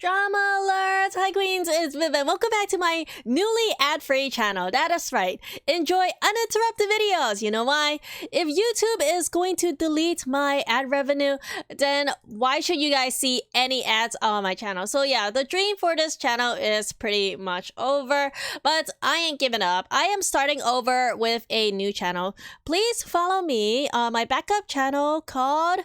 Drama alert! Hi queens, it's Vivi. Welcome back to my newly ad-free channel. That is right. Enjoy uninterrupted videos. You know why? If YouTube is going to delete my ad revenue, then why should you guys see any ads on my channel? So yeah, the dream for this channel is pretty much over, but I ain't giving up. I am starting over with a new channel. Please follow me on my backup channel called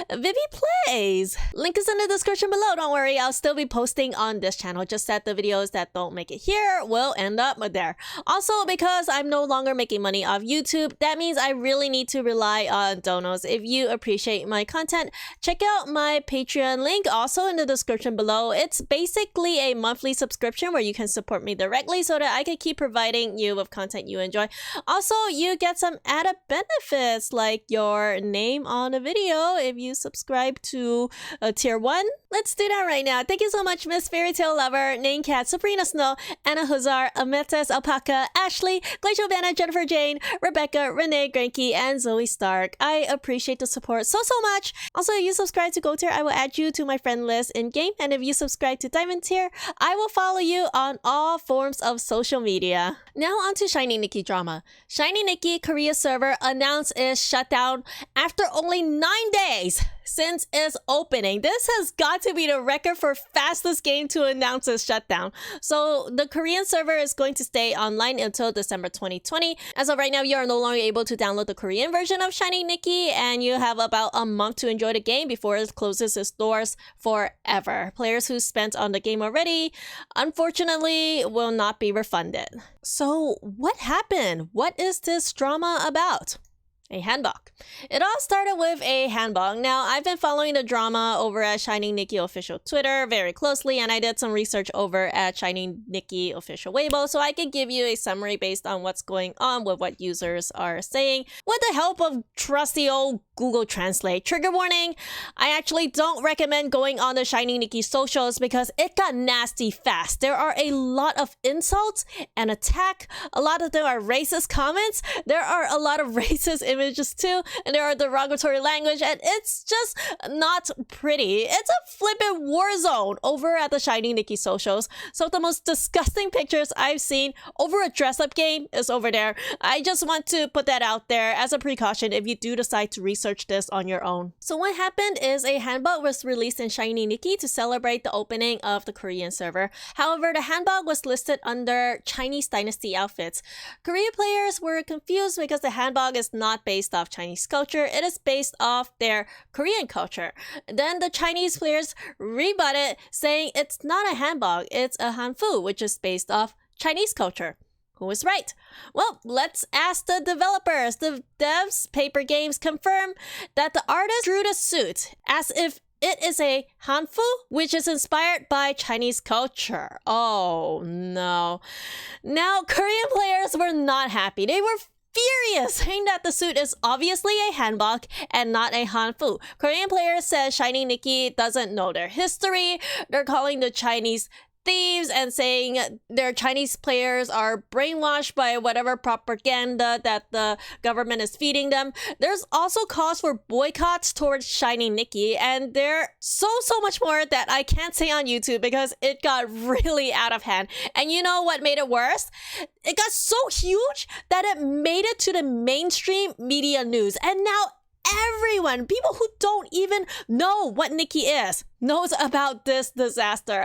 Vivi Plays. Link is in the description below. Don't worry, I'll still be posting on this channel, just that the videos that don't make it here will end up there. Also, because I'm no longer making money off YouTube, that means I really need to rely on donos. If you appreciate my content, check out my Patreon link also in the description below. It's basically a monthly subscription where you can support me directly so that I can keep providing you with content you enjoy. Also, you get some added benefits like your name on a video if you subscribe to tier 1. Let's do that right now. Thank you so much, Miss Fairy Tale Lover, Name Cat, Sabrina Snow, Anna Huzar, Ametes Alpaca, Ashley, Glacial Vanna, Jennifer Jane, Rebecca, Renee, Granky, and Zoe Stark. I appreciate the support so much. Also, if you subscribe to Gold Tier, I will add you to my friend list in-game. And if you subscribe to Diamond Tier, I will follow you on all forms of social media. Now on to Shining Nikki drama. Shining Nikki Korea server announced its shutdown after only 9 days since its opening. This has got to be the record for fastest game to announce its shutdown. So the Korean server is going to stay online until December 2020. As of right now, you are no longer able to download the Korean version of Shining Nikki, and you have about a month to enjoy the game before it closes its doors forever. Players who spent on the game already, unfortunately, will not be refunded. So what happened? What is this drama about? A handbook. It all started with a handbook. Now, I've been following the drama over at Shining Nikki official Twitter very closely, and I did some research over at Shining Nikki official Weibo, so I could give you a summary based on what's going on with what users are saying with the help of trusty old Google Translate. Trigger warning, I actually don't recommend going on the Shining Nikki socials because it got nasty fast. There are a lot of insults and attack. A lot of them are racist comments. There are a lot of racist images too, and there are derogatory language, and it's just not pretty. It's a flippin' war zone over at the Shining Nikki socials. So the most disgusting pictures I've seen over a dress-up game is over there. I just want to put that out there as a precaution if you do decide to research this on your own. So what happened is a handbook was released in Shining Nikki to celebrate the opening of the Korean server. However, the handbook was listed under Chinese dynasty outfits. Korean players were confused because the handbook is not based off Chinese culture, it is based off their Korean culture. Then the Chinese players rebutted, saying it's not a handbook, it's a hanfu, which is based off Chinese culture. Who is right? Well, let's ask the developers. The devs, Paper Games, confirm that the artist drew the suit as if it is a hanfu, which is inspired by Chinese culture. Oh no. Now, Korean players were not happy. They were furious, saying that the suit is obviously a hanbok and not a hanfu. Korean players said Shining Nikki doesn't know their history. They're calling the Chinese thieves and saying their Chinese players are brainwashed by whatever propaganda that the government is feeding them. There's also calls for boycotts towards Shining Nikki, and there's so much more that I can't say on YouTube because it got really out of hand. And you know what made it worse? It got so huge that it made it to the mainstream media news, and now everyone, people who don't even know what Nikki is, knows about this disaster.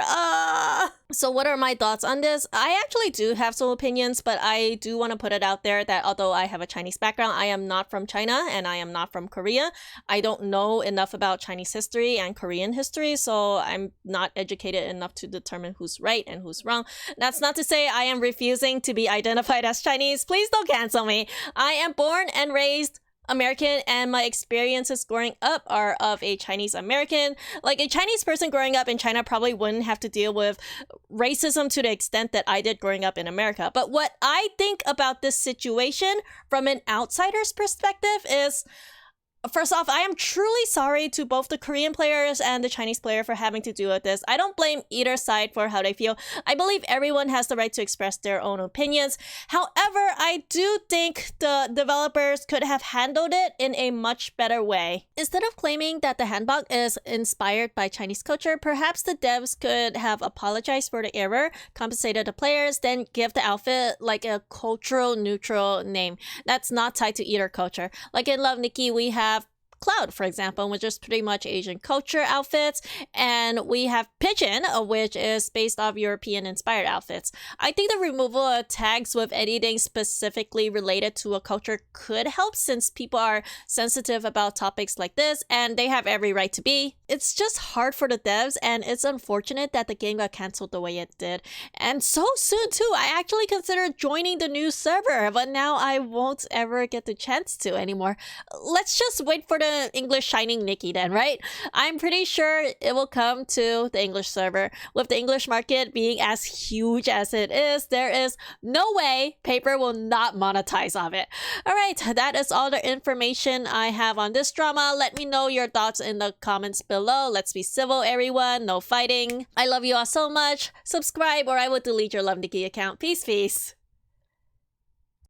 So what are my thoughts on this? I actually do have some opinions, but I do want to put it out there that although I have a Chinese background, I am not from China and I am not from Korea. I don't know enough about Chinese history and Korean history, so I'm not educated enough to determine who's right and who's wrong. That's not to say I am refusing to be identified as Chinese. Please don't cancel me. I am born and raised American, and my experiences growing up are of a Chinese American. Like, a Chinese person growing up in China probably wouldn't have to deal with racism to the extent that I did growing up in America. But what I think about this situation from an outsider's perspective is, First off, I am truly sorry to both the Korean players and the Chinese player for having to deal with this. I don't blame either side for how they feel. I believe everyone has the right to express their own opinions. However, I do think the developers could have handled it in a much better way. Instead of claiming that the hanbok is inspired by Chinese culture, perhaps the devs could have apologized for the error, compensated the players, then give the outfit like a cultural neutral name that's not tied to either culture. Like in Love Nikki, we have Cloud, for example, which is pretty much Asian culture outfits, and we have Pigeon, which is based off European-inspired outfits. I think the removal of tags with anything specifically related to a culture could help, since people are sensitive about topics like this, and they have every right to be. It's just hard for the devs, and it's unfortunate that the game got cancelled the way it did. And so soon, too. I actually considered joining the new server, but now I won't ever get the chance to anymore. Let's just wait for the English Shining Nikki then, right? I'm pretty sure it will come to the English server. With the English market being as huge as it is, there is no way Paper will not monetize off it. Alright, that is all the information I have on this drama. Let me know your thoughts in the comments below. Let's be civil, everyone. No fighting. I love you all so much. Subscribe or I will delete your Love Nikki account. Peace, peace.